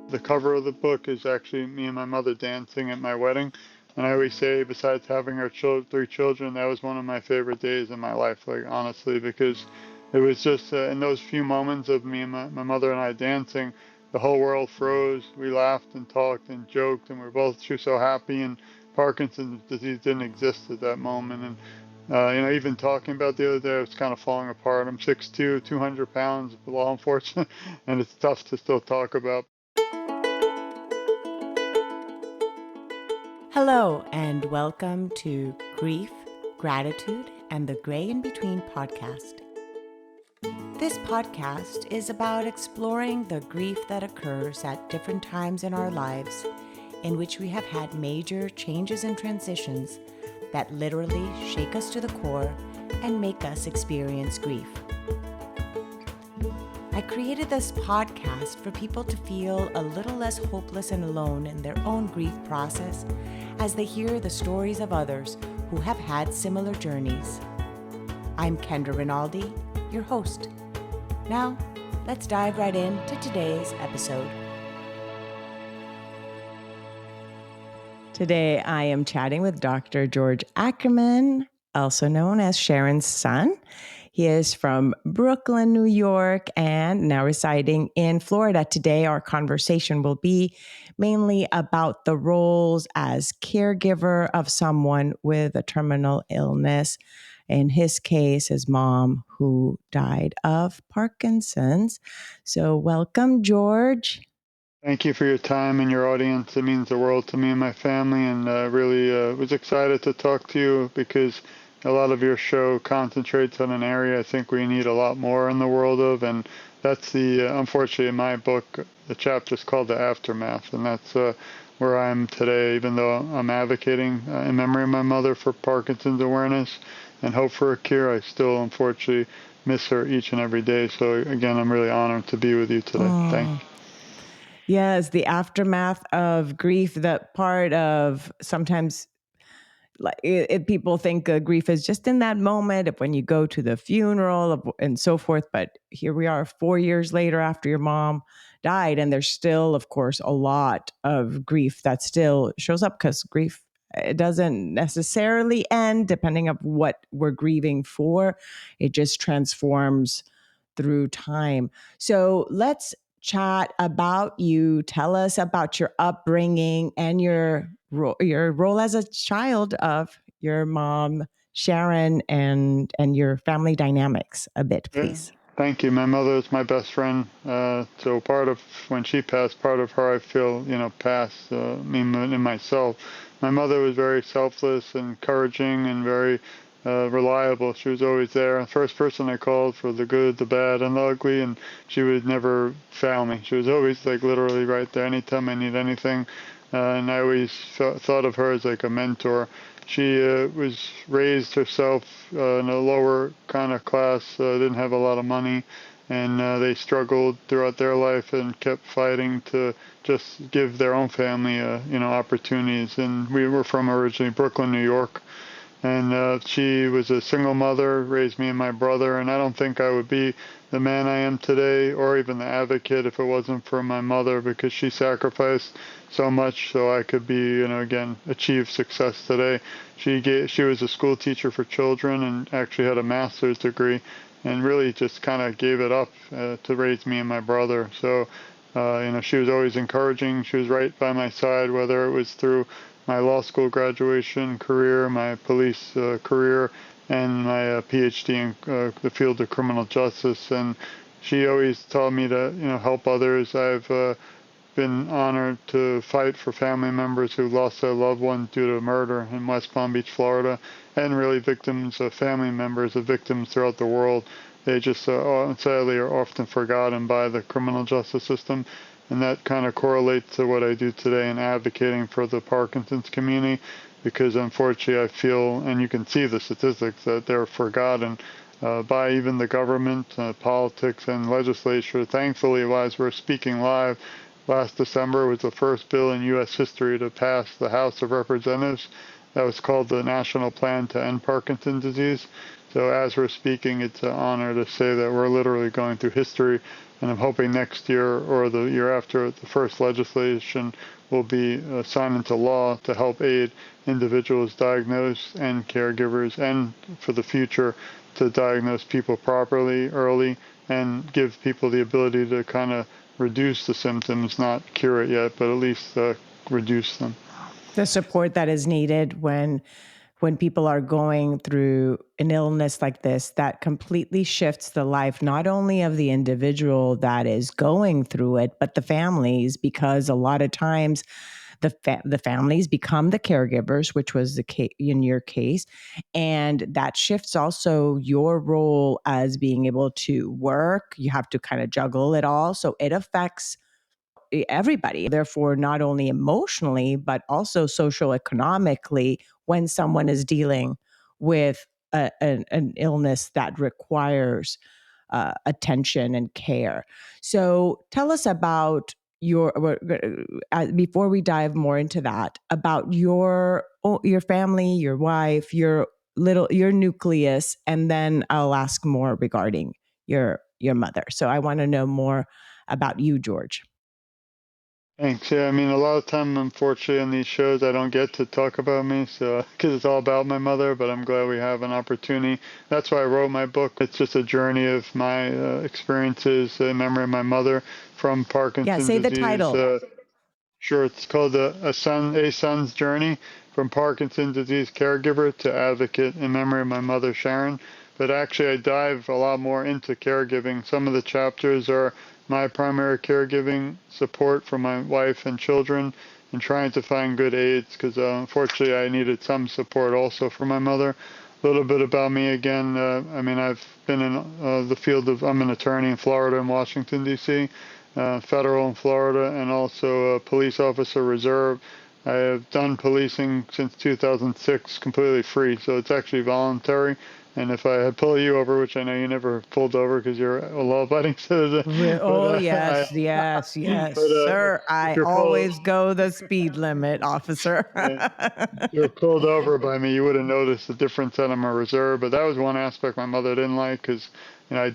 The cover of the book is actually me and my mother dancing at my wedding. And I always say, besides having our three children, that was one of my favorite days in my life, like honestly, because it was just in those few moments of me and my mother and I dancing, the whole world froze. We laughed and talked and joked, and we were both so happy. And Parkinson's disease didn't exist at that moment. And even talking about the other day, I was kind of falling apart. I'm 6'2", 200 pounds, well, unfortunately, and it's tough to still talk about. Hello, and welcome to Grief, Gratitude, and the Gray in Between podcast. This podcast is about exploring the grief that occurs at different times in our lives, in which we have had major changes and transitions that literally shake us to the core and make us experience grief. I created this podcast for people to feel a little less hopeless and alone in their own grief process as they hear the stories of others who have had similar journeys. I'm Kendra Rinaldi, your host. Now, let's dive right into today's episode. Today, I am chatting with Dr. George Ackerman, also known as Sharon's son. He is from Brooklyn, New York, and now residing in Florida. Today, our conversation will be mainly about the roles as caregiver of someone with a terminal illness. In his case, his mom, who died of Parkinson's. So welcome, George. Thank you for your time and your audience. It means the world to me and my family, and really was excited to talk to you because a lot of your show concentrates on an area I think we need a lot more in the world of, and that's unfortunately in my book, the chapter is called The Aftermath, and that's where I am today, even though I'm advocating in memory of my mother for Parkinson's awareness and hope for a cure. I still, unfortunately, miss her each and every day. So again, I'm really honored to be with you today. Thank you. Yes, the aftermath of grief, that part of sometimes people think grief is just in that moment of when you go to the funeral and so forth. But here we are 4 years later after your mom died, and there's still, of course, a lot of grief that still shows up because grief, it doesn't necessarily end depending on what we're grieving for. It just transforms through time. So let's chat about you. Tell us about your upbringing and your role as a child of your mom, Sharon, and your family dynamics a bit, please. Yeah, thank you. My mother is my best friend. So part of when she passed, part of her I feel, passed me and myself. My mother was very selfless, encouraging, and very reliable. She was always there. The first person I called for the good, the bad, and the ugly, and she would never fail me. She was always like literally right there anytime I need anything. And I always thought of her as like a mentor. She was raised herself in a lower kind of class, didn't have a lot of money, and they struggled throughout their life and kept fighting to just give their own family, opportunities. And we were from originally Brooklyn, New York. And she was a single mother, raised me and my brother, and I don't think I would be the man I am today or even the advocate if it wasn't for my mother, because she sacrificed so much so I could be, again, achieve success today. She was a school teacher for children and actually had a master's degree and really just kind of gave it up to raise me and my brother. So, she was always encouraging. She was right by my side, whether it was through my law school graduation career, my police career, and my PhD in the field of criminal justice. And she always taught me to, help others. I've been honored to fight for family members who lost their loved one due to murder in West Palm Beach, Florida, and really victims of family members of victims throughout the world. They just sadly are often forgotten by the criminal justice system. And that kind of correlates to what I do today in advocating for the Parkinson's community, because unfortunately I feel, and you can see the statistics, that they're forgotten by even the government, politics, and legislature. Thankfully, as we're speaking live, last December was the first bill in U.S. history to pass the House of Representatives. That was called the National Plan to End Parkinson's Disease. So as we're speaking, it's an honor to say that we're literally going through history And I'm hoping next year or the year after, the first legislation will be signed into law to help aid individuals diagnosed and caregivers, and for the future to diagnose people properly early and give people the ability to kind of reduce the symptoms, not cure it yet, but at least reduce them. The support that is needed when people are going through an illness like this that completely shifts the life, not only of the individual that is going through it, but the families, because a lot of times the families become the caregivers, which was the case in your case. And that shifts also your role as being able to work. You have to kind of juggle it all. So it affects everybody, therefore, not only emotionally, but also socioeconomically when someone is dealing with an illness that requires attention and care. So tell us about before we dive more into that, about your family, your wife, your nucleus, and then I'll ask more regarding your mother. So I want to know more about you, George. Thanks. Yeah, I mean, a lot of time, unfortunately, on these shows, I don't get to talk about me, so because it's all about my mother. But I'm glad we have an opportunity. That's why I wrote my book. It's just a journey of my experiences in memory of my mother from Parkinson's Say the disease. title. Sure, it's called a son's journey from Parkinson's disease caregiver to advocate in memory of my mother Sharon. But actually, I dive a lot more into caregiving. Some of the chapters are my primary caregiving support for my wife and children, and trying to find good aids because unfortunately I needed some support also for my mother. A little bit about me again. I mean, I've been in the field of, I'm an attorney in Florida and Washington, D.C., federal in Florida, and also a police officer reserve. I have done policing since 2006 completely free, so it's actually voluntary. And if I had pulled you over, which I know you never pulled over because you're a law-abiding citizen, Oh, yes, yes, yes, but sir. if I you're pulled, always go the speed limit, officer. if you're pulled over by me, you would have noticed the difference that I'm a reserve. But that was one aspect my mother didn't like because I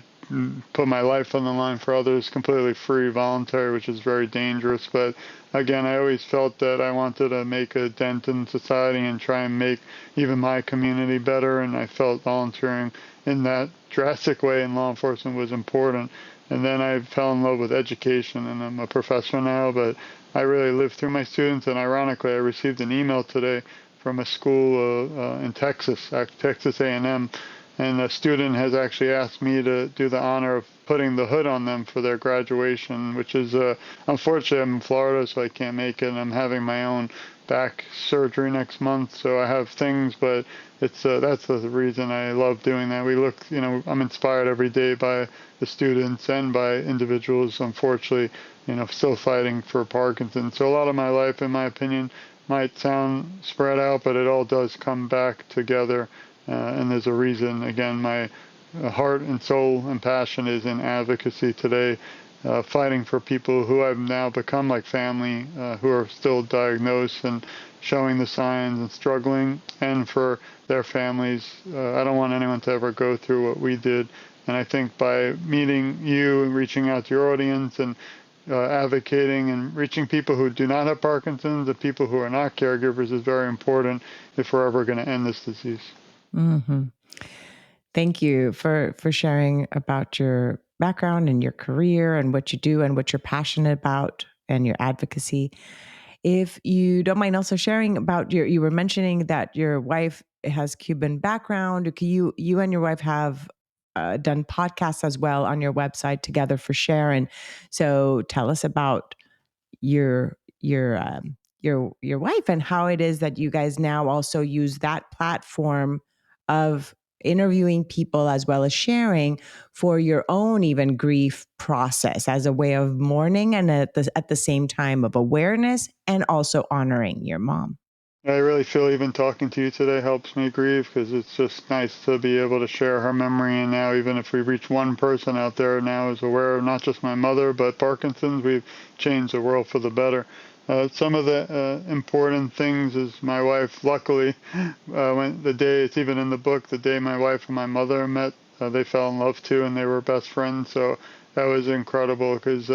put my life on the line for others completely free, voluntary, which is very dangerous. But again, I always felt that I wanted to make a dent in society and try and make even my community better. And I felt volunteering in that drastic way in law enforcement was important. And then I fell in love with education, and I'm a professor now, but I really lived through my students. And ironically, I received an email today from a school in Texas, Texas A&M, and a student has actually asked me to do the honor of putting the hood on them for their graduation, which is unfortunately I'm in Florida, so I can't make it. And I'm having my own back surgery next month, so I have things, but it's that's the reason I love doing that. We look, I'm inspired every day by the students and by individuals, unfortunately, still fighting for Parkinson. So a lot of my life, in my opinion, might sound spread out, but it all does come back together. And there's a reason. Again, my heart and soul and passion is in advocacy today, fighting for people who I've now become like family, who are still diagnosed and showing the signs and struggling, and for their families. I don't want anyone to ever go through what we did. And I think by meeting you and reaching out to your audience and advocating and reaching people who do not have Parkinson's and people who are not caregivers is very important if we're ever going to end this disease. Mm-hmm. Thank you for sharing about your background and your career and what you do and what you're passionate about and your advocacy. If you don't mind also sharing about you were mentioning that your wife has Cuban background. You and your wife have done podcasts as well on your website, TogetherForSharon. So tell us about your wife and how it is that you guys now also use that platform of interviewing people as well as sharing for your own even grief process as a way of mourning and at the same time of awareness and also honoring your mom. I really feel even talking to you today helps me grieve because it's just nice to be able to share her memory. And now, even if we reach one person out there now is aware of not just my mother, but Parkinson's, we've changed the world for the better. Some of the important things is my wife, luckily, when the day, it's even in the book, the day my wife and my mother met, they fell in love too, and they were best friends. So that was incredible because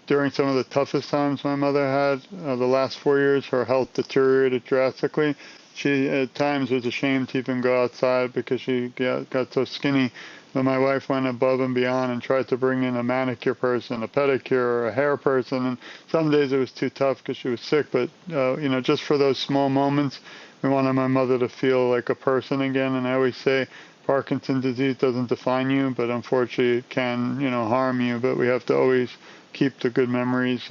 during some of the toughest times my mother had, the last 4 years, her health deteriorated drastically. She at times was ashamed to even go outside because she got so skinny. But my wife went above and beyond and tried to bring in a manicure person, a pedicure, a hair person. And some days it was too tough because she was sick. But, just for those small moments, we wanted my mother to feel like a person again. And I always say Parkinson's disease doesn't define you, but unfortunately it can, harm you. But we have to always keep the good memories.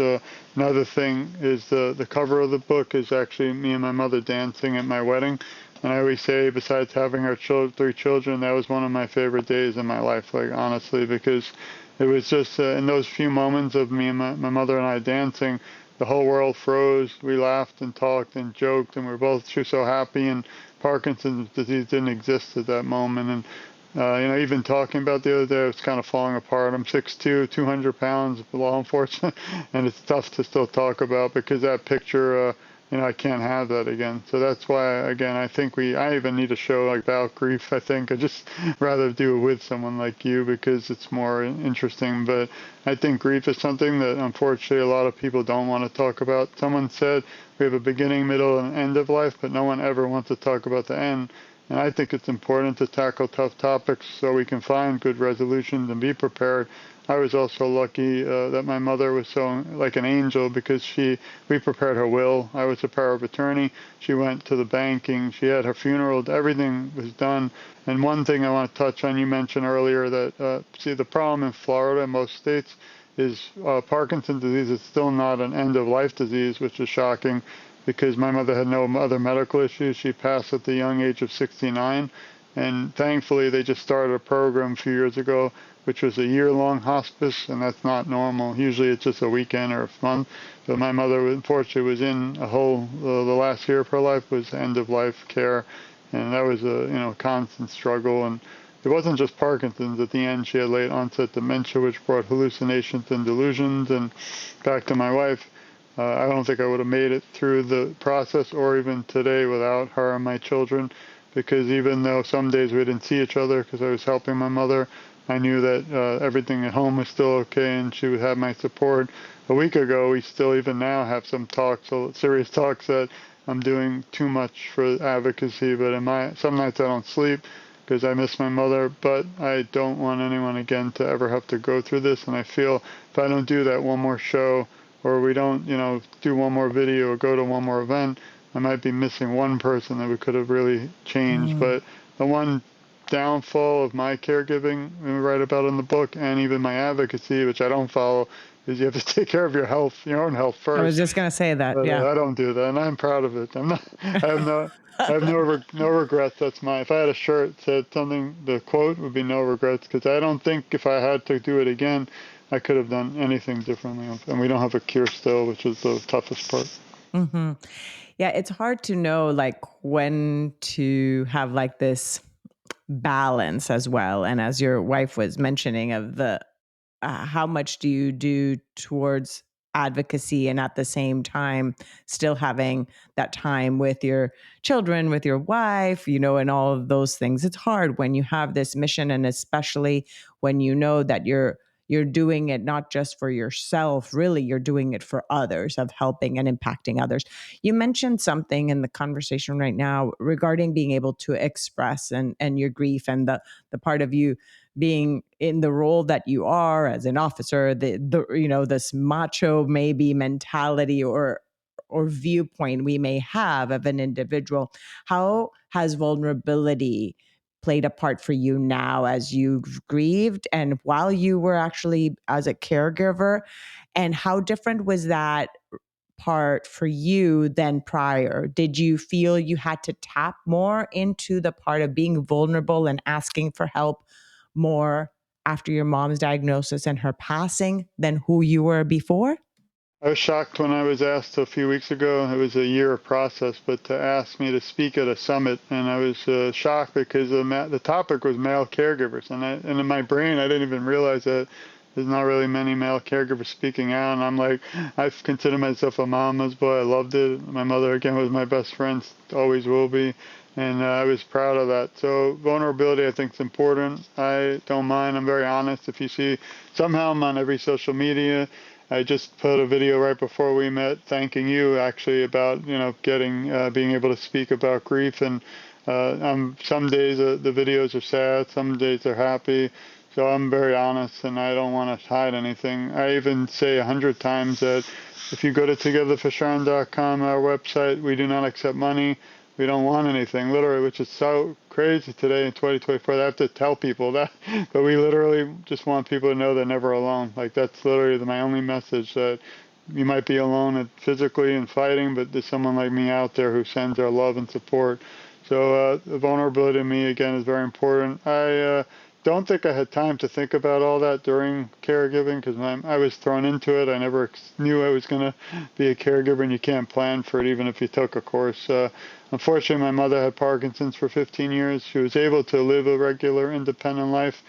Another thing is the cover of the book is actually me and my mother dancing at my wedding. And I always say, besides having our 3 children, that was one of my favorite days in my life, like honestly, because it was just in those few moments of me and my mother and I dancing, the whole world froze. We laughed and talked and joked, and we were both so happy. And Parkinson's disease didn't exist at that moment. And even talking about the other day, I was kind of falling apart. I'm 6'2", 200 pounds, law enforcement, and it's tough to still talk about because that picture, I can't have that again. So that's why, again, I think I even need a show like about grief. I think I'd just rather do it with someone like you because it's more interesting. But I think grief is something that unfortunately a lot of people don't want to talk about. Someone said we have a beginning, middle, and end of life, but no one ever wants to talk about the end. And I think it's important to tackle tough topics so we can find good resolutions and be prepared. I was also lucky that my mother was so like an angel because we prepared her will. I was a power of attorney. She went to the banking. She had her funeral. Everything was done. And one thing I want to touch on, you mentioned earlier that, the problem in Florida and most states is Parkinson's disease is still not an end-of-life disease, which is shocking because my mother had no other medical issues. She passed at the young age of 69. And thankfully, they just started a program a few years ago, which was a year-long hospice, and that's not normal. Usually it's just a weekend or a month. But my mother, unfortunately, was in a whole, the last year of her life was end-of-life care. And that was a, constant struggle. And it wasn't just Parkinson's. At the end, she had late-onset dementia, which brought hallucinations and delusions. And back to my wife, I don't think I would have made it through the process or even today without her and my children, because even though some days we didn't see each other because I was helping my mother, I knew that everything at home was still okay and she would have my support. A week ago, we still even now have some talks, serious talks that I'm doing too much for advocacy, but some nights I don't sleep because I miss my mother, but I don't want anyone again to ever have to go through this. And I feel if I don't do that one more show, or we don't, do one more video or go to one more event, I might be missing one person that we could have really changed. But the one downfall of my caregiving we write about in the book and even my advocacy, which I don't follow, is you have to take care of your health, your own health first. I was just going to say that, but, yeah. I don't do that, and I'm proud of it. I have no regrets. If I had a shirt that said something, the quote would be no regrets, because I don't think if I had to do it again, I could have done anything differently. And we don't have a cure still, which is the toughest part. Mm-hmm. Yeah, it's hard to know like when to have like this balance as well. And as your wife was mentioning of the how much do you do towards advocacy and at the same time still having that time with your children, with your wife, and all of those things. It's hard when you have this mission, and especially when you know that you're doing it not just for yourself, really you're doing it for others, of helping and impacting others. You mentioned something in the conversation right now regarding being able to express and your grief, and the part of you being in the role that you are as an officer, this macho maybe mentality or viewpoint we may have of an individual. How has vulnerability played a part for you now as you've grieved and while you were actually as a caregiver? And how different was that part for you than prior? Did you feel you had to tap more into the part of being vulnerable and asking for help more after your mom's diagnosis and her passing than who you were before? I was shocked when I was asked a few weeks ago. It was a year process, but to ask me to speak at a summit, and I was shocked because the topic was male caregivers, and in my brain I didn't even realize that there's not really many male caregivers speaking out. And I'm like, I consider myself a mama's boy. I loved it. My mother, again, was my best friend, always will be. And I was proud of that. So vulnerability, I think, is important. I don't mind. I'm very honest. If you see, somehow I'm on every social media. I just put a video right before we met thanking you, actually, about, being able to speak about grief. And some days the videos are sad, some days they're happy. So I'm very honest, and I don't want to hide anything. I even say 100 times that if you go to TogetherForSharon.com, our website, we do not accept money. We don't want anything, literally, which is so crazy today in 2024. I have to tell people that, but we literally just want people to know they're never alone. Like, that's literally my only message, that you might be alone physically and fighting, but there's someone like me out there who sends their love and support. So the vulnerability to me, again, is very important. I don't think I had time to think about all that during caregiving, because I was thrown into it. I never knew I was going to be a caregiver, and you can't plan for it even if you took a course. Unfortunately, my mother had Parkinson's for 15 years. She was able to live a regular, independent life.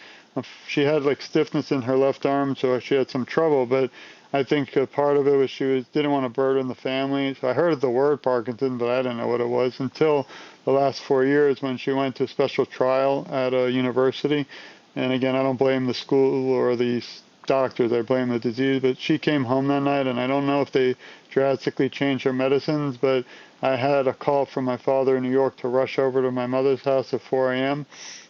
She had like stiffness in her left arm, so she had some trouble, but I think a part of it was didn't want to burden the family. So I heard the word Parkinson, but I didn't know what it was until the last 4 years when she went to a special trial at a university. And again, I don't blame the school or the doctors, I blame the disease, but she came home that night, and I don't know if they drastically changed her medicines, but I had a call from my father in New York to rush over to my mother's house at 4 a.m.,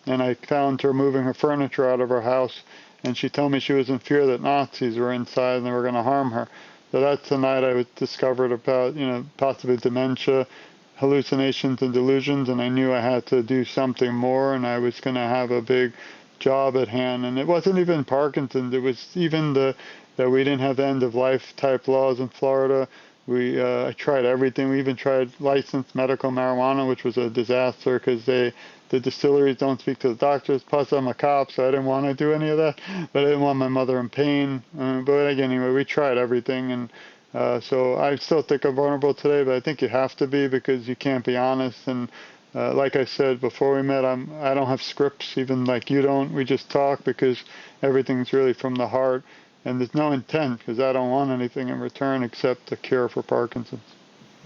and I found her moving her furniture out of her house, and she told me she was in fear that Nazis were inside and they were going to harm her. So that's the night I discovered about, possibly dementia, hallucinations and delusions, and I knew I had to do something more, and I was going to have a big job at hand. And it wasn't even Parkinson's, it was even that we didn't have end of life type laws in Florida. I tried everything. We even tried licensed medical marijuana, which was a disaster because the distilleries don't speak to the doctors. Plus, I'm a cop, so I didn't want to do any of that. But I didn't want my mother in pain. But again, anyway, we tried everything, and so I still think I'm vulnerable today. But I think you have to be, because you can't be honest. And like I said before we met, I don't have scripts, even like you don't. We just talk because everything's really from the heart. And there's no intent, because I don't want anything in return except a cure for Parkinson's.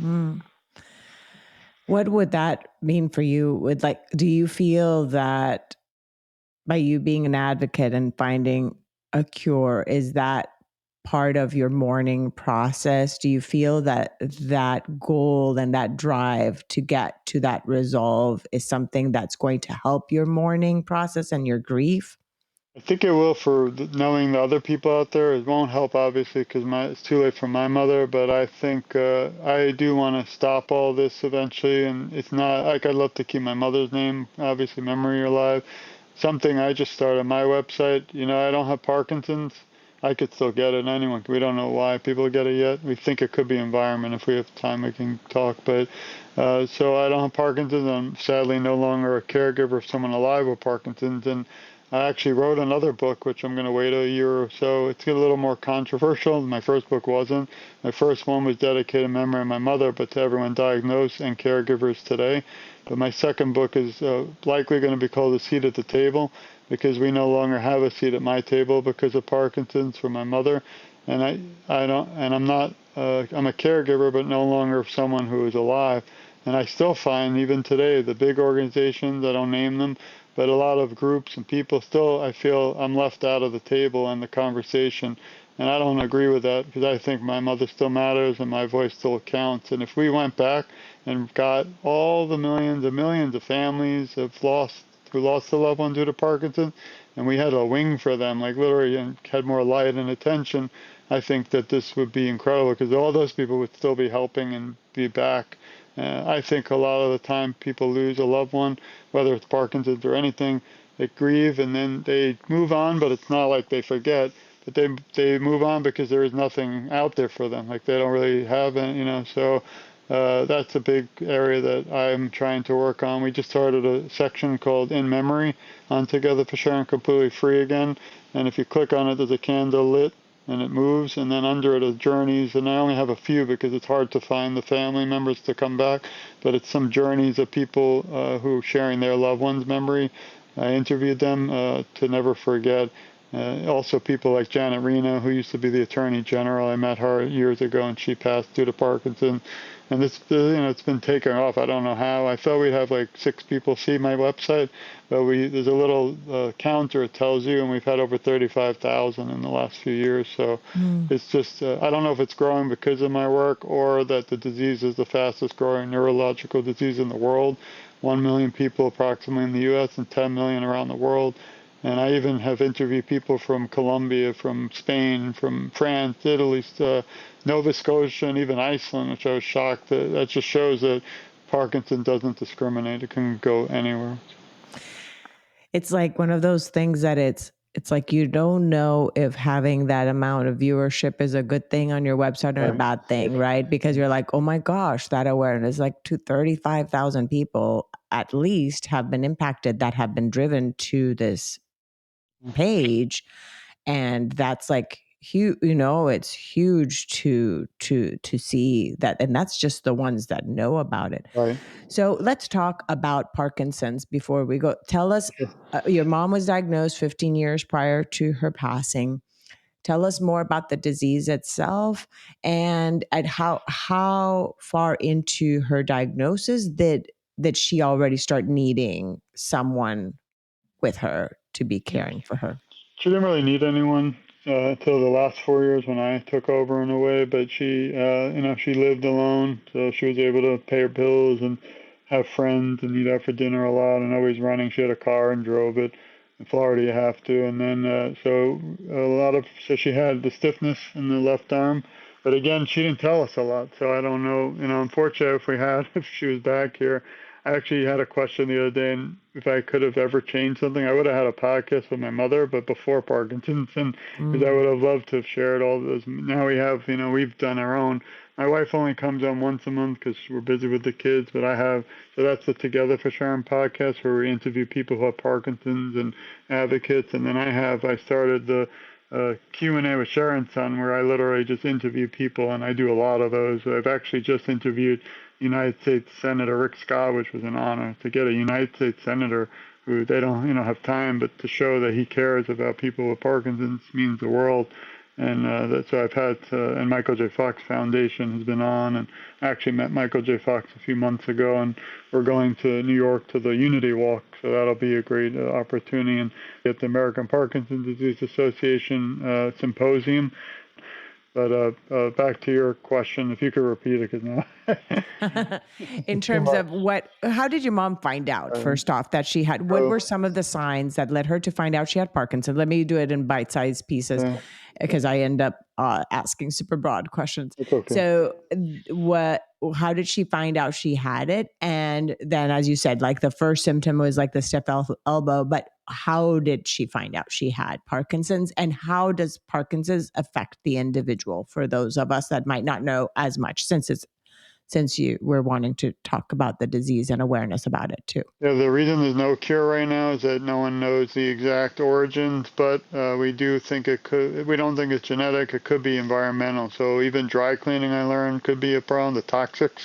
Mm. What would that mean for you? Do you feel that by you being an advocate and finding a cure, is that part of your mourning process? Do you feel that that goal and that drive to get to that resolve is something that's going to help your mourning process and your grief? I think it will for knowing the other people out there. It won't help, obviously, because it's too late for my mother, but I think I do want to stop all this eventually, and it's not, like, I'd love to keep my mother's name, obviously, memory alive. Something I just started my website. I don't have Parkinson's. I could still get it. Anyone. We don't know why people get it yet. We think it could be environment. If we have time, we can talk. But so I don't have Parkinson's. I'm sadly no longer a caregiver of someone alive with Parkinson's. And I actually wrote another book, which I'm going to wait a year or so. It's a little more controversial. My first book wasn't. My first one was dedicated in memory of my mother, but to everyone diagnosed and caregivers today. But my second book is likely going to be called A Seat at the Table, because we no longer have a seat at my table because of Parkinson's for my mother. And I'm not, I'm a caregiver, but no longer someone who is alive. And I still find, even today, the big organizations, I don't name them, but a lot of groups and people still, I feel I'm left out of the table and the conversation. And I don't agree with that, because I think my mother still matters and my voice still counts. And if we went back and got all the millions and millions of families who lost a loved one due to Parkinson, and we had a wing for them, like literally, and had more light and attention, I think that this would be incredible, because all those people would still be helping and be back. I think a lot of the time people lose a loved one, whether it's Parkinson's or anything, they grieve and then they move on, but it's not like they forget. But they move on because there is nothing out there for them. Like, they don't really have it, so that's a big area that I'm trying to work on. We just started a section called In Memory on TogetherForSharon, completely free again. And if you click on it, there's a candle lit and it moves. And then under it are journeys. And I only have a few because it's hard to find the family members to come back. But it's some journeys of people who are sharing their loved ones' memory. I interviewed them to never forget. Also, people like Janet Reno, who used to be the Attorney General. I met her years ago, and she passed due to Parkinson. And it's been taken off. I don't know how. I thought we'd have like 6 people see my website, but there's a little counter it tells you, and we've had over 35,000 in the last few years. So it's just I don't know if it's growing because of my work or that the disease is the fastest growing neurological disease in the world. 1 million people approximately in the U.S. and 10 million around the world. And I even have interviewed people from Colombia, from Spain, from France, Italy, Nova Scotia, and even Iceland, which I was shocked. That just shows that Parkinson doesn't discriminate. It can go anywhere. It's like one of those things that it's like you don't know if having that amount of viewership is a good thing on your website or a bad thing, right? Because you're like, oh my gosh, that awareness, like to 35,000 people at least have been impacted that have been driven to this page. And that's like huge, it's huge to see that. And that's just the ones that know about it. Right. So let's talk about Parkinson's before we go. Tell us, your mom was diagnosed 15 years prior to her passing. Tell us more about the disease itself and how far into her diagnosis did she already start needing someone with her to be caring for her? She didn't really need anyone until the last 4 years when I took over in a way, but she lived alone, so she was able to pay her bills and have friends and eat out for dinner a lot and always running. She had a car and drove it. In Florida, you have to. And then, so she had the stiffness in the left arm. But again, she didn't tell us a lot, so I don't know. Unfortunately, if she was back here, I actually had a question the other day, and if I could have ever changed something, I would have had a podcast with my mother, but before Parkinson's, and because I would have loved to have shared all those. Now we've done our own. My wife only comes on once a month because we're busy with the kids, but so that's the Together for Sharon podcast where we interview people who have Parkinson's and advocates, and then I started the Q&A with Sharon's son where I literally just interview people, and I do a lot of those. I've actually just interviewed United States Senator Rick Scott, which was an honor to get a United States Senator who they don't have time, but to show that he cares about people with Parkinson's means the world. And so I've had, and Michael J. Fox Foundation has been on, and I actually met Michael J. Fox a few months ago, and we're going to New York to the Unity Walk, so that'll be a great opportunity. And at the American Parkinson's Disease Association symposium. But back to your question, if you could repeat it, because now. In terms of how did your mom find out, first off, that she had, what were some of the signs that led her to find out she had Parkinson? Let me do it in bite-sized pieces because I end up asking super broad questions. It's okay. So how did she find out she had it? And then, as you said, like the first symptom was like the stiff elbow, but how did she find out she had Parkinson's, and how does Parkinson's affect the individual for those of us that might not know as much, since you were wanting to talk about the disease and awareness about it too? Yeah, the reason there's no cure right now is that no one knows the exact origins, but we don't think it's genetic. It could be environmental. So even dry cleaning, I learned, could be a problem. The toxins,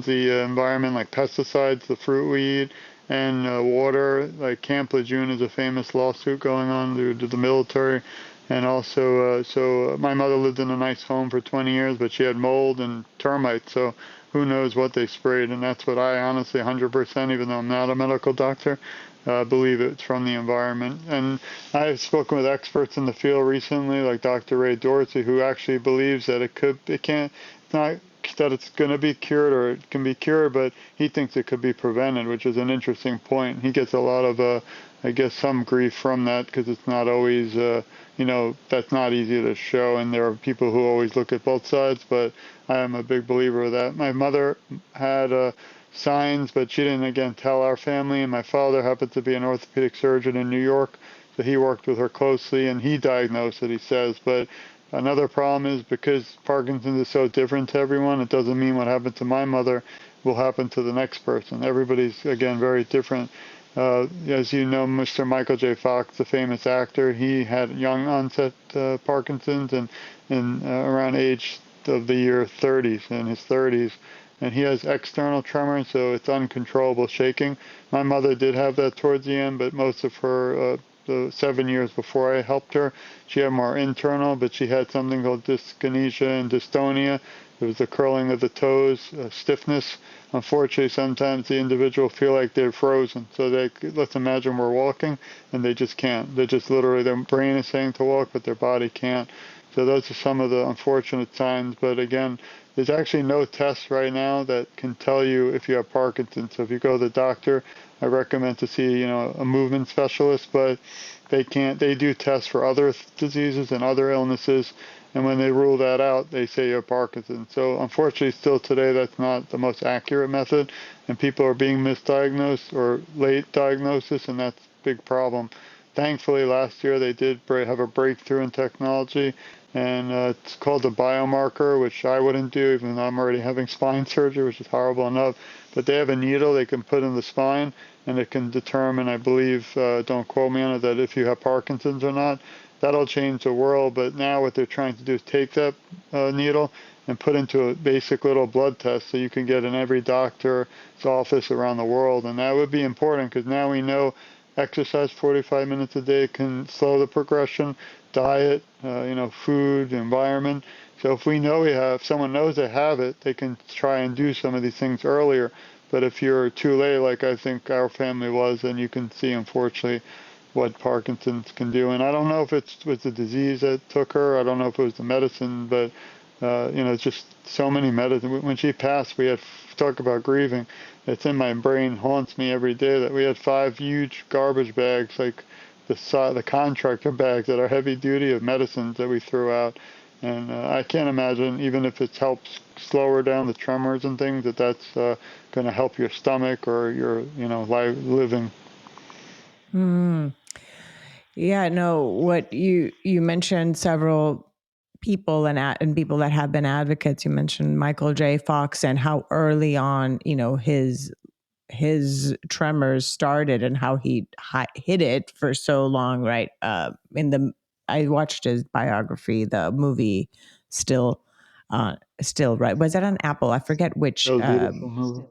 the environment, like pesticides, the fruit we eat, and water. Like Camp Lejeune is a famous lawsuit going on due to the military. And also, so my mother lived in a nice home for 20 years, but she had mold and termites. So who knows what they sprayed. And that's what I honestly, 100%, even though I'm not a medical doctor, believe it's from the environment. And I've spoken with experts in the field recently, like Dr. Ray Dorsey, who actually believes that it's not that it's going to be cured or it can be cured, but he thinks it could be prevented, which is an interesting point. He gets a lot of, I guess, some grief from that because it's not always, that's not easy to show. And there are people who always look at both sides, but I am a big believer of that. My mother had signs, but she didn't, again, tell our family. And my father happened to be an orthopedic surgeon in New York, so he worked with her closely, and he diagnosed it, he says. But another problem is because Parkinson's is so different to everyone, it doesn't mean what happened to my mother will happen to the next person. Everybody's, again, very different. As you know, Mr. Michael J. Fox, the famous actor, he had young onset Parkinson's and around age of the year 30s, in his 30s. And he has external tremors, so it's uncontrollable shaking. My mother did have that towards the end, but most of her the 7 years before I helped her. She had more internal, but she had something called dyskinesia and dystonia. It was the curling of the toes, stiffness. Unfortunately, sometimes the individual feel like they're frozen. So let's imagine we're walking and they just can't. They just literally, their brain is saying to walk, but their body can't. So those are some of the unfortunate signs. But again, there's actually no tests right now that can tell you if you have Parkinson's. So if you go to the doctor, I recommend to see, a movement specialist, but they can't, they do tests for other diseases and other illnesses. And when they rule that out, they say you have Parkinson's. So unfortunately, still today, that's not the most accurate method. And people are being misdiagnosed or late diagnosis, and that's a big problem. Thankfully, last year they did have a breakthrough in technology, and it's called the biomarker, which I wouldn't do, even though I'm already having spine surgery, which is horrible enough. But they have a needle they can put in the spine, and it can determine, I believe, don't quote me on it, that if you have Parkinson's or not. That'll change the world. But now what they're trying to do is take that needle and put into a basic little blood test so you can get in every doctor's office around the world. And that would be important because now we know exercise 45 minutes a day can slow the progression, diet, food, environment. So if we know if someone knows they have it, they can try and do some of these things earlier. But if you're too late, like I think our family was, then you can see, unfortunately, what Parkinson's can do. And I don't know if it was the disease that took her. I don't know if it was the medicine, but it's just so many medicine. When she passed, we had talk about grieving. It's in my brain, haunts me every day that we had 5 huge garbage bags, like the contractor bags that are heavy duty of medicines that we threw out. And I can't imagine, even if it helps slow her down the tremors and things, that's going to help your stomach or your living. Yeah, no, what you mentioned several people and people that have been advocates. You mentioned Michael J. Fox and how early on, his tremors started and how he hid it for so long, right? I watched his biography, the movie Still, right? Was it on Apple? I forget which That was a beautiful movie.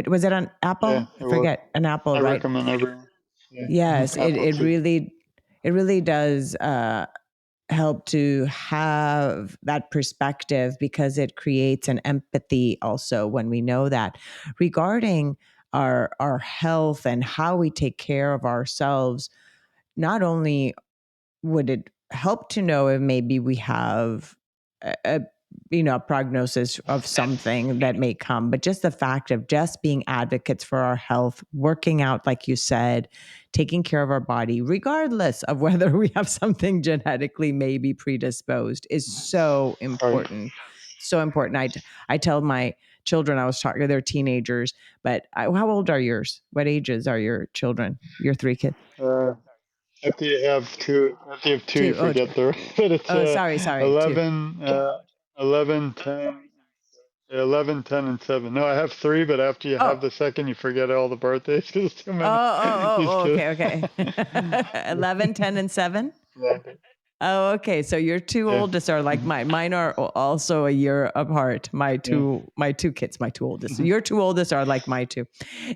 was it on Yeah, Apple? I it was. forget, an Apple, I right? recommend everyone. Yeah. Yes, Apple too. it really does help to have that perspective because it creates an empathy also when we know that regarding our health and how we take care of ourselves. Not only would it help to know if maybe we have a a prognosis of something that may come, but just the fact of just being advocates for our health, working out, like you said, taking care of our body, regardless of whether we have something genetically maybe predisposed, is so Right. important. So important. I tell my children, I was talking, they're teenagers, but how old are yours? What ages are your children? Your 3 kids? After you have two, you Two. Oh, forget the. But it's sorry, two. 11, 11, 10, 11, 10, and 7. No, I have three, but after you have Oh, the second, you forget all the birthdays because there's too oh, many. oh, oh, Just oh, kidding. okay, okay. 11, 10, and 7? Yeah. Oh, okay. So your two Yeah. oldest are like mine. Mine are also a year apart. Yeah. My two kids, my two oldest. So your two oldest are like my two.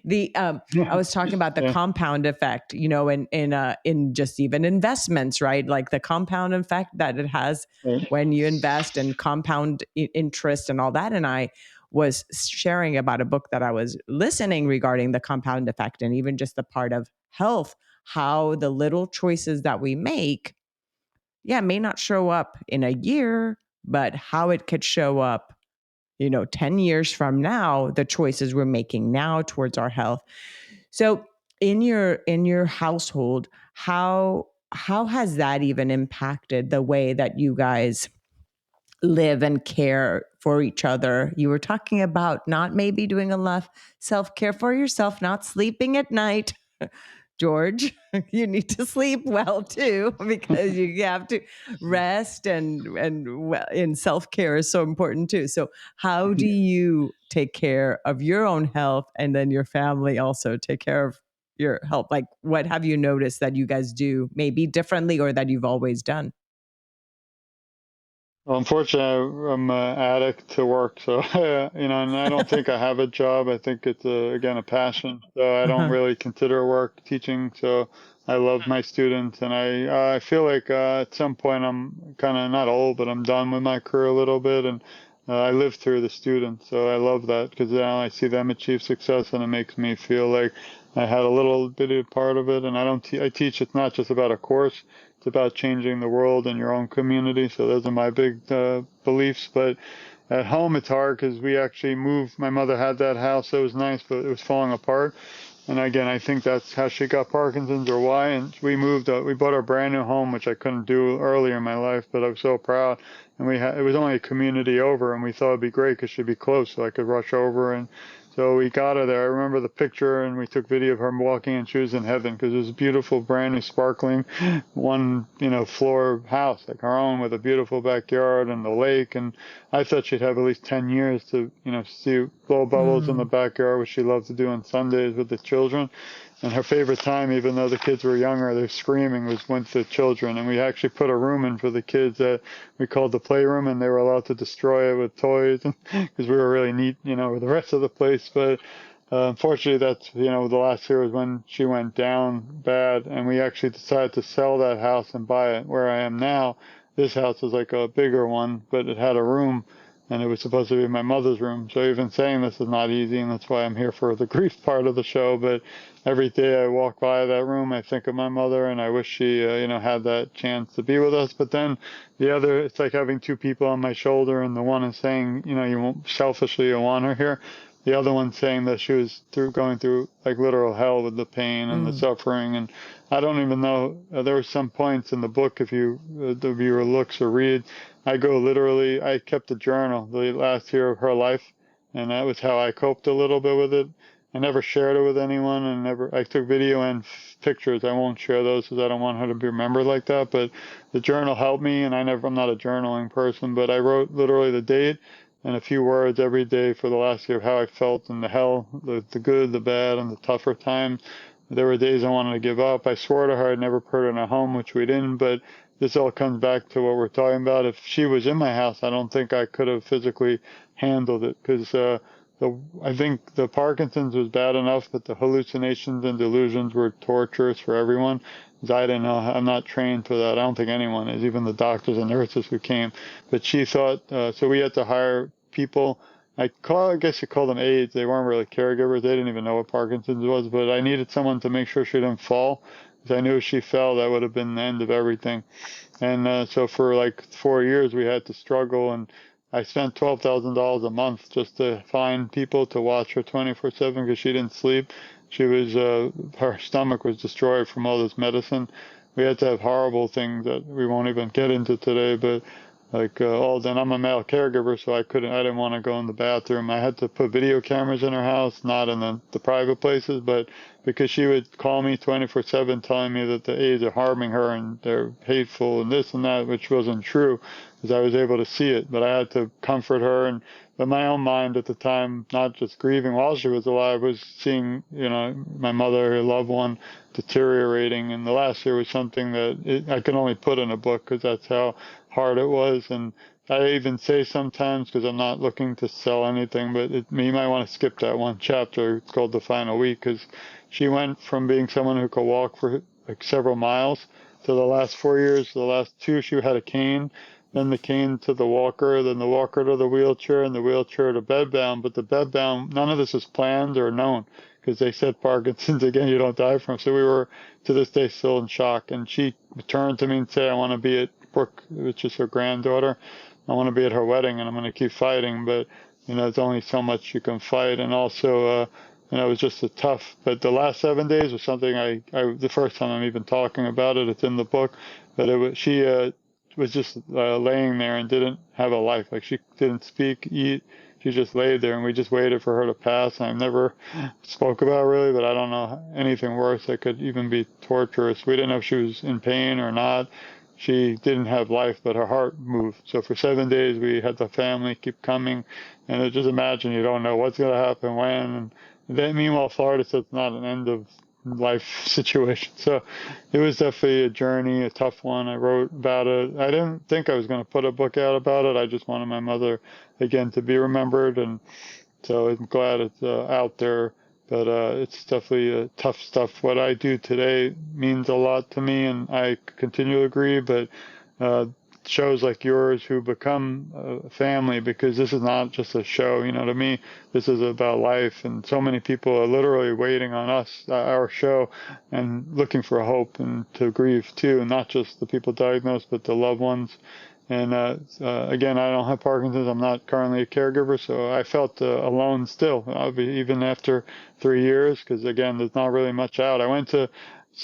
The I was talking about the Yeah. compound effect, in just even investments, right? Like the compound effect that it has Right. when you invest and compound interest and all that. And I was sharing about a book that I was listening regarding the compound effect and even just the part of health, how the little choices that we make, yeah, may not show up in a year, but how it could show up, 10 years from now, the choices we're making now towards our health. So in your household, how has that even impacted the way that you guys live and care for each other? You were talking about not maybe doing enough self-care for yourself, not sleeping at night. George, you need to sleep well too because you have to rest and well, and self-care is so important too. So how do you take care of your own health and then your family also take care of your health? Like what have you noticed that you guys do maybe differently or that you've always done? Well, unfortunately, I'm an addict to work, so and I don't think I have a job. I think it's again a passion, so I don't Uh-huh. really consider work teaching. So I love my students, and I feel like at some point I'm kind of not old, but I'm done with my career a little bit, and I live through the students, so I love that because now I see them achieve success, and it makes me feel like I had a little bit of part of it. And I don't I teach it's not just about a course; it's about changing the world and your own community. So those are my big beliefs. But at home, it's hard because we actually moved. My mother had that house that was nice, but it was falling apart. And again, I think that's how she got Parkinson's or why. And we moved, we bought our brand new home, which I couldn't do earlier in my life, but I was so proud. And it was only a community over, and we thought it'd be great because she'd be close, so I could rush over. And so we got her there. I remember the picture, and we took video of her walking, and she was in heaven because it was a beautiful, brand new, sparkling, one, floor house, like our own, with a beautiful backyard and the lake. And I thought she'd have at least 10 years to, see blow bubbles in the Mm. backyard, which she loved to do on Sundays with the children. And her favorite time, even though the kids were younger, they're screaming, was with the children. And we actually put a room in for the kids that we called the playroom, and they were allowed to destroy it with toys because we were really neat, with the rest of the place. But unfortunately, that's, the last year was when she went down bad, and we actually decided to sell that house and buy it where I am now. This house is like a bigger one, but it had a room, and it was supposed to be my mother's room. So even saying this is not easy, and that's why I'm here for the grief part of the show. But every day I walk by that room, I think of my mother, and I wish she, had that chance to be with us. But then it's like having two people on my shoulder, and the one is saying, you won't, selfishly you want her here. The other one saying that she was going through like literal hell with the pain and the Mm. suffering. And I don't even know, there were some points in the book, if you, the viewer looks or read, I kept a journal the last year of her life, and that was how I coped a little bit with it. I never shared it with anyone, and I took video and pictures. I won't share those because I don't want her to be remembered like that. But the journal helped me, and I'm not a journaling person, but I wrote literally the date and a few words every day for the last year of how I felt in the hell, the good, the bad, and the tougher times. There were days I wanted to give up. I swore to her I'd never put her in a home, which we didn't, but this all comes back to what we're talking about. If she was in my house, I don't think I could have physically handled it because I think the Parkinson's was bad enough, but the hallucinations and delusions were torturous for everyone. I didn't know. I'm not trained for that. I don't think anyone is, even the doctors and nurses who came. But she thought, so we had to hire people. I guess you call them aides. They weren't really caregivers. They didn't even know what Parkinson's was. But I needed someone to make sure she didn't fall. Because I knew if she fell, that would have been the end of everything. And so for like 4 years, we had to struggle. And I spent $12,000 a month just to find people to watch her 24/7 because she didn't sleep. Her stomach was destroyed from all this medicine. We had to have horrible things that we won't even get into today, but like then I'm a male caregiver, so I didn't want to go in the bathroom. I had to put video cameras in her house, not in the private places, but because she would call me 24/7 telling me that the aides are harming her and they're hateful and this and that, which wasn't true, because I was able to see it. But I had to comfort her, but my own mind at the time, not just grieving while she was alive, was seeing, my mother, her loved one, deteriorating. And the last year was something that I could only put in a book because that's how hard it was. And I even say sometimes, because I'm not looking to sell anything, but you might want to skip that one chapter. It's called The Final Week, because she went from being someone who could walk for like several miles to the last 4 years. The last two, she had a cane, then the cane to the walker, then the walker to the wheelchair, and the wheelchair to bedbound. But the bedbound, none of this was planned or known, because they said Parkinson's, again, you don't die from. So we were, to this day, still in shock. And she turned to me and said, I want to be at Brooke, which is her granddaughter. I want to be at her wedding, and I'm going to keep fighting. But, there's only so much you can fight. And also, it was just but the last 7 days was something the first time I'm even talking about it, it's in the book, but she was just laying there and didn't have a life. Like she didn't speak, eat. She just laid there, and we just waited for her to pass. And I never spoke about it really, but I don't know anything worse that could even be torturous. We didn't know if she was in pain or not. She didn't have life, but her heart moved. So for 7 days, we had the family keep coming, and just imagine you don't know what's going to happen when. And then, meanwhile, Florida said it's not an end of life situation. So it was definitely a journey, a tough one. I wrote about it. I didn't think I was going to put a book out about it. I just wanted my mother, again, to be remembered. And so I'm glad it's out there. but it's definitely tough stuff. What I do today means a lot to me, and I continue to agree. But uh, shows like yours who become a family, because this is not just a show. To me, this is about life, and so many people are literally waiting on us, our show, and looking for hope and to grieve too, not just the people diagnosed, but the loved ones. And again, I don't have Parkinson's. I'm not currently a caregiver, so I felt alone still, even after 3 years, because again, there's not really much out. I went to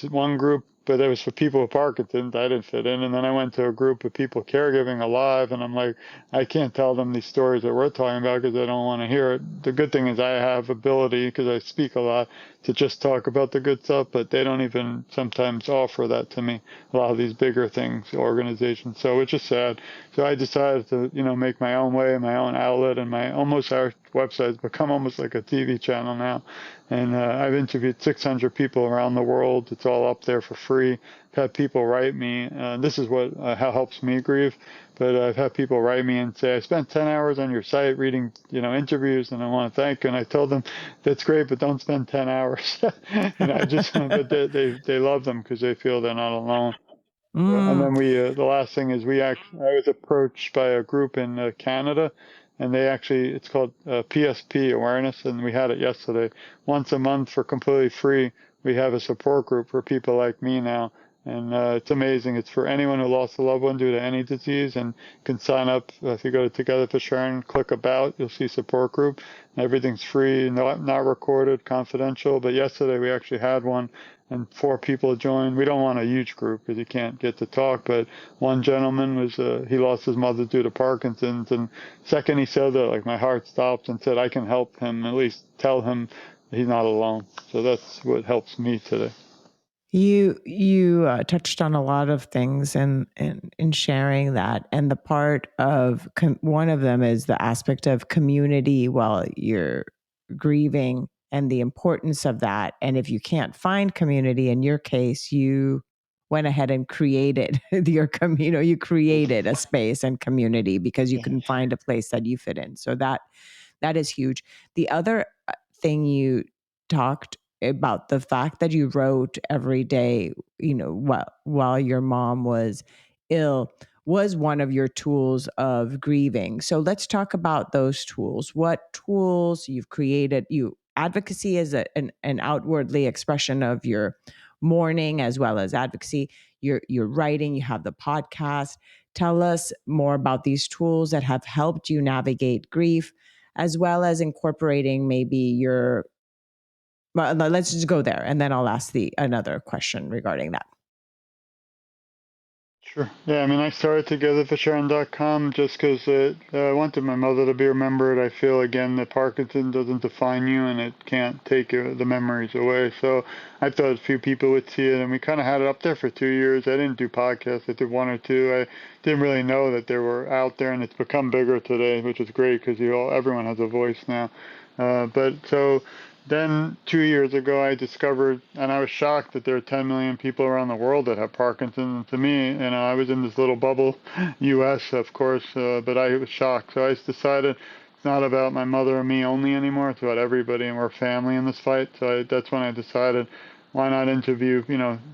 one group, but it was for people with Parkinson's. I didn't fit in. And then I went to a group of people caregiving alive, and I'm like, I can't tell them these stories that we're talking about because they don't want to hear it. The good thing is I have ability, because I speak a lot, to just talk about the good stuff, but they don't even sometimes offer that to me, a lot of these bigger things, organizations. So it's just sad. So I decided to, make my own way, my own outlet, and our website has become almost like a TV channel now. And I've interviewed 600 people around the world. It's all up there for free. I've had people write me. This is what how helps me grieve. But I've had people write me and say, I spent 10 hours on your site reading, interviews, and I want to thank you. And I told them, that's great, but don't spend 10 hours. But they love them because they feel they're not alone. And Mm. then the last thing is I was approached by a group in Canada, and it's called PSP Awareness, and we had it yesterday. Once a month for completely free, we have a support group for people like me now. And it's amazing. It's for anyone who lost a loved one due to any disease, and can sign up. If you go to TogetherForSharon, click about, you'll see support group. And everything's free, not recorded, confidential. But yesterday we actually had one, and 4 people joined. We don't want a huge group because you can't get to talk, but one gentleman he lost his mother due to Parkinson's, and second he said that, like, my heart stopped, and said I can help him, at least tell him he's not alone. So that's what helps me today. You touched on a lot of things in sharing that, and the part of one of them is the aspect of community while you're grieving, and the importance of that. And if you can't find community, in your case, you went ahead and created you created a space and community because you couldn't find a place that you fit in. So that is huge. The other thing you talked about, the fact that you wrote every day, while your mom was ill, was one of your tools of grieving. So let's talk about those tools. What tools you've created? Advocacy is an outwardly expression of your mourning as well as advocacy. You're writing, you have the podcast. Tell us more about these tools that have helped you navigate grief, as well as incorporating maybe well, let's just go there, and then I'll ask another question regarding that. Sure. Yeah, I mean, I started TogetherForSharon.com just because I wanted my mother to be remembered. I feel, again, that Parkinson doesn't define you, and it can't take the memories away. So I thought a few people would see it, and we kind of had it up there for 2 years. I didn't do podcasts. I did one or two. I didn't really know that they were out there, and it's become bigger today, which is great because everyone has a voice now. But so then 2 years ago, I discovered, and I was shocked that there are 10 million people around the world that have Parkinson's. And to me, I was in this little bubble, U.S., of course, but I was shocked. So I decided it's not about my mother and me only anymore. It's about everybody, and we're family in this fight. So that's when I decided, why not interview,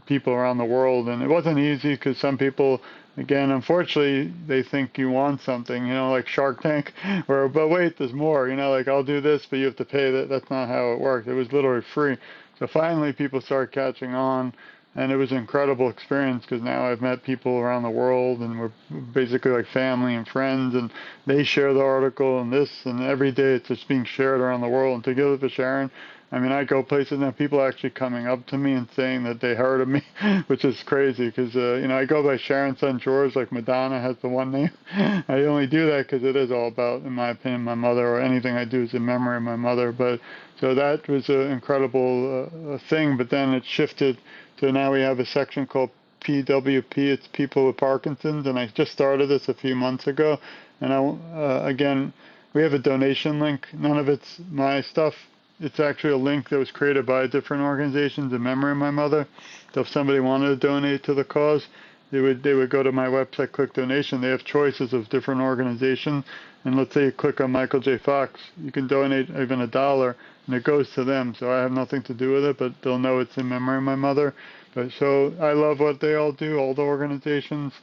people around the world? And it wasn't easy because some people, again, unfortunately, they think you want something, like Shark Tank, but wait, there's more, like, I'll do this, but you have to pay that. That's not how it works. It was literally free. So finally people start catching on, and it was an incredible experience because now I've met people around the world, and we're basically like family and friends, and they share the article and this, and every day it's just being shared around the world. And Together for Sharon, I mean, I go places and people actually coming up to me and saying that they heard of me, which is crazy because, I go by Sharon Son George, like Madonna has the one name. I only do that because it is all about, in my opinion, my mother, or anything I do is in memory of my mother. But so that was an incredible thing. But then it shifted to now we have a section called PWP. It's people with Parkinson's. And I just started this a few months ago. And again, we have a donation link. None of it's my stuff. It's actually a link that was created by different organizations in memory of my mother. So if somebody wanted to donate to the cause, they would go to my website, click donation. They have choices of different organizations, and let's say you click on Michael J. Fox, you can donate even $1, and it goes to them. So I have nothing to do with it, but they'll know it's in memory of my mother. But so I love what they all do, all the organizations.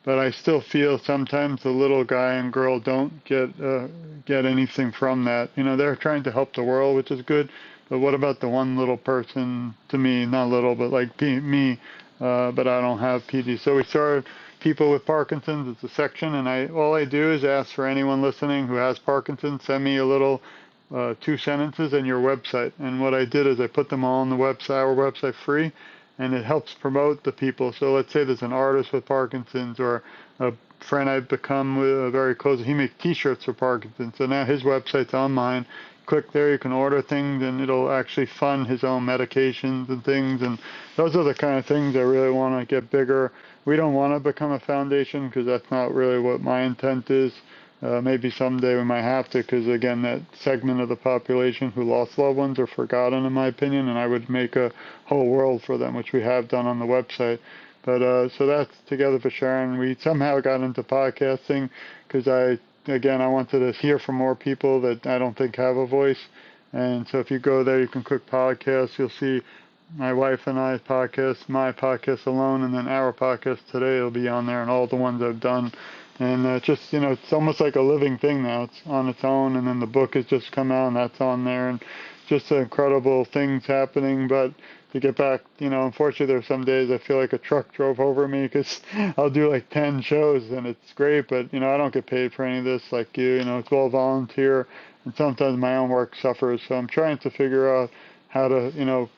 But I still feel sometimes the little guy and girl don't get anything from that. They're trying to help the world, which is good. But what about the one little person, to me, not little, but like me, but I don't have PD. So we started people with Parkinson's. It's a section, and all I do is ask for anyone listening who has Parkinson's, send me a little 2 sentences and your website. And what I did is I put them all on the website, our website, free, and it helps promote the people. So let's say there's an artist with Parkinson's or a friend I've become very close. He makes T-shirts for Parkinson's, so now his website's on mine. Click there, you can order things, and it'll actually fund his own medications and things. And those are the kind of things I really want to get bigger. We don't want to become a foundation because that's not really what my intent is. Maybe someday we might have to, because again, that segment of the population who lost loved ones are forgotten, in my opinion, and I would make a whole world for them, which we have done on the website. But so that's Together for Sharon. We somehow got into podcasting because I wanted to hear from more people that I don't think have a voice. And so if you go there, you can click podcasts. You'll see my wife and I's podcast, my podcast alone, and then our podcast today will be on there, and all the ones I've done. And just, it's almost like a living thing now. It's on its own, and then the book has just come out, and that's on there. And just incredible things happening. But to get back, unfortunately, there are some days I feel like a truck drove over me because I'll do like 10 shows, and it's great. But, I don't get paid for any of this like you. It's all volunteer, and sometimes my own work suffers. So I'm trying to figure out how to,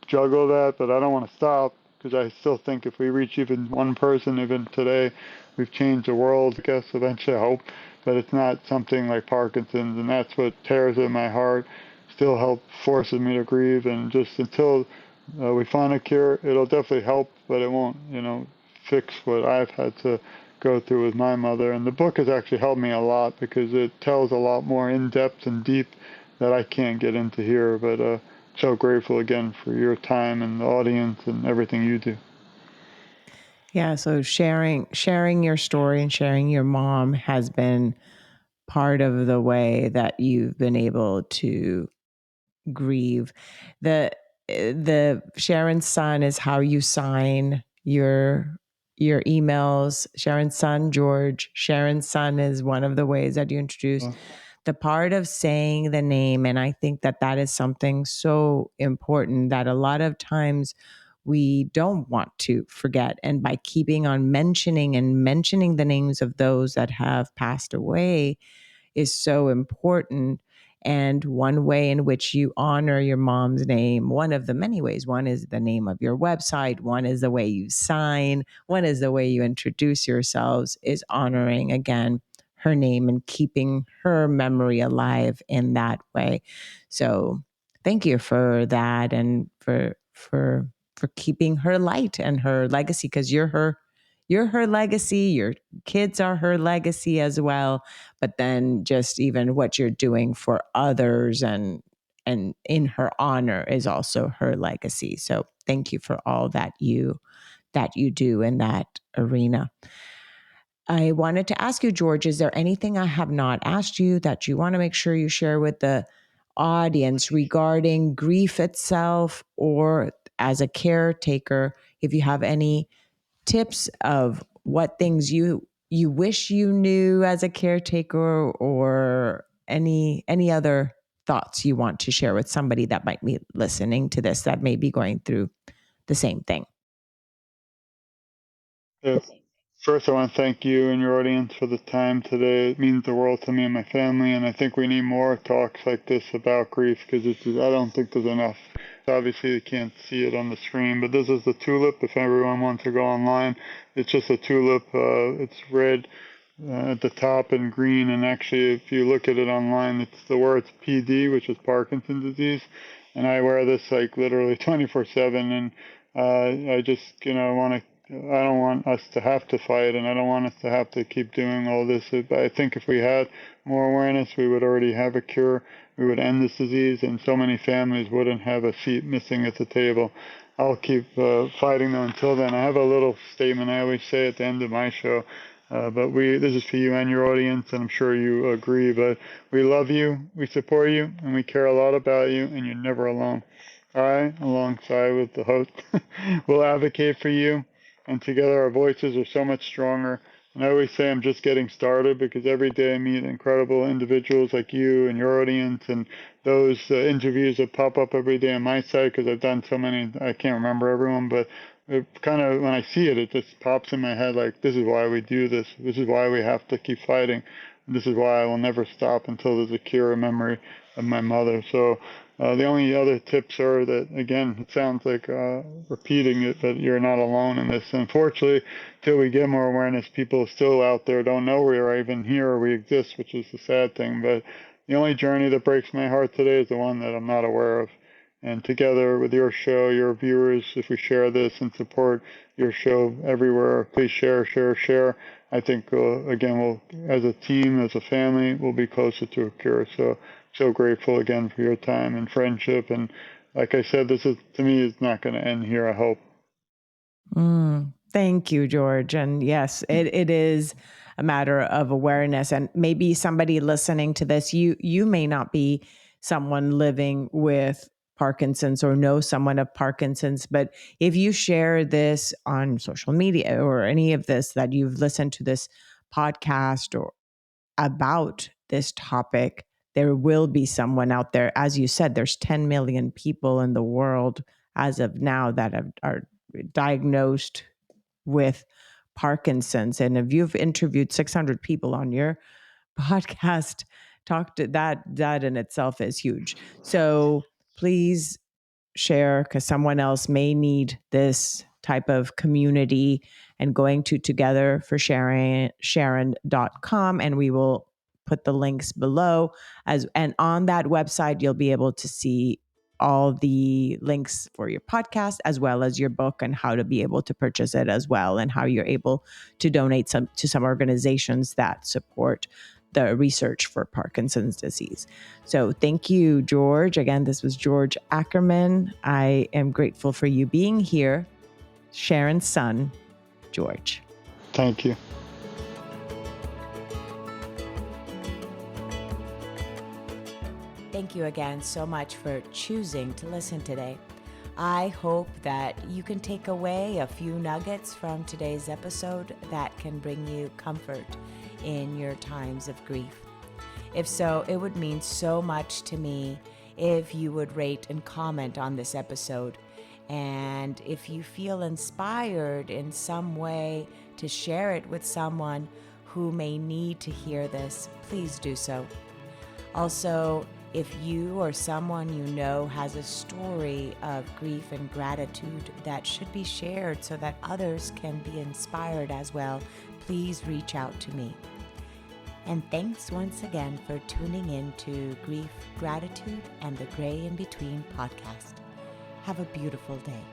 juggle that, but I don't want to stop because I still think if we reach even one person, even today, we've changed the world, I guess, eventually, I hope. But it's not something like Parkinson's, and that's what tears at my heart, still forces me to grieve, and just until we find a cure, it'll definitely help, but it won't, fix what I've had to go through with my mother. And the book has actually helped me a lot because it tells a lot more in depth and deep that I can't get into here. But so grateful again for your time and the audience and everything you do. Yeah, so sharing your story and sharing your mom has been part of the way that you've been able to grieve. The Sharon's Son is how you sign your emails. Sharon's Son, George. Sharon's Son is one of the ways that you introduce the part of saying the name. And I think that is something so important that a lot of times we don't want to forget. And by keeping on mentioning the names of those that have passed away is so important. And one way in which you honor your mom's name, one of the many ways, one is the name of your website, one is the way you sign, one is the way you introduce yourselves, is honoring, again, her name and keeping her memory alive in that way. So thank you for that, and for keeping her light and her legacy, because you're her legacy, your kids are her legacy as well, but then just even what you're doing for others and in her honor is also her legacy. So thank you for all that you do in that arena. I wanted to ask you, George, is there anything I have not asked you that you want to make sure you share with the audience regarding grief itself, or as a caretaker, if you have any tips of what things you wish you knew as a caretaker, or any other thoughts you want to share with somebody that might be listening to this that may be going through the same thing? First, I want to thank you and your audience for the time today. It means the world to me and my family, and I think we need more talks like this about grief because I don't think there's enough. Obviously, you can't see it on the screen, but this is the tulip. If everyone wants to go online, it's just a tulip. It's red at the top and green, and actually, if you look at it online, it's the words PD, which is Parkinson's disease, and I wear this like literally 24/7, and I just want to. I don't want us to have to fight, and I don't want us to have to keep doing all this. I think if we had more awareness, we would already have a cure. We would end this disease, and so many families wouldn't have a seat missing at the table. I'll keep fighting though until then. I have a little statement I always say at the end of my show. But this is for you and your audience, and I'm sure you agree. But we love you, we support you, and we care a lot about you, and you're never alone. I, alongside with the host, will advocate for you, and together our voices are so much stronger. And I always say I'm just getting started because every day I meet incredible individuals like you and your audience, and those interviews that pop up every day on my site because I've done so many, I can't remember everyone, but it kind of, when I see it, it just pops in my head like, this is why we do this. This is why we have to keep fighting. This is why I will never stop until there's a cure in memory of my mother. So the only other tips are that, again, it sounds like repeating it, that you're not alone in this. Unfortunately, till we get more awareness, people still out there don't know we are even here or we exist, which is the sad thing. But the only journey that breaks my heart today is the one that I'm not aware of. And together with your show, your viewers, if we share this and support your show everywhere, please share, share, share. I think, again, we'll, as a team, as a family, we'll be closer to a cure. So grateful again for your time and friendship. And like I said, this is, to me, is not going to end here, I hope. Thank you, George. And yes, it is a matter of awareness. And maybe somebody listening to this, you may not be someone living with Parkinson's or know someone of Parkinson's, but if you share this on social media or any of this, that you've listened to this podcast or about this topic, there will be someone out there. As you said, there's 10 million people in the world as of now that are diagnosed with Parkinson's. And if you've interviewed 600 people on your podcast, talk to that in itself is huge. So please share, because someone else may need this type of community, and going to TogetherForSharon.com, and we will put the links below. And on that website, you'll be able to see all the links for your podcast as well as your book, and how to be able to purchase it as well, and how you're able to donate to some organizations that support the research for Parkinson's disease. So thank you, George. Again, this was George Ackerman. I am grateful for you being here. Sharon's son, George. Thank you. Thank you again so much for choosing to listen today. I hope that you can take away a few nuggets from today's episode that can bring you comfort in your times of grief. If so, it would mean so much to me if you would rate and comment on this episode. And if you feel inspired in some way to share it with someone who may need to hear this, please do so. Also, if you or someone you know has a story of grief and gratitude that should be shared so that others can be inspired as well, please reach out to me. And thanks once again for tuning in to Grief, Gratitude, and the Gray in Between podcast. Have a beautiful day.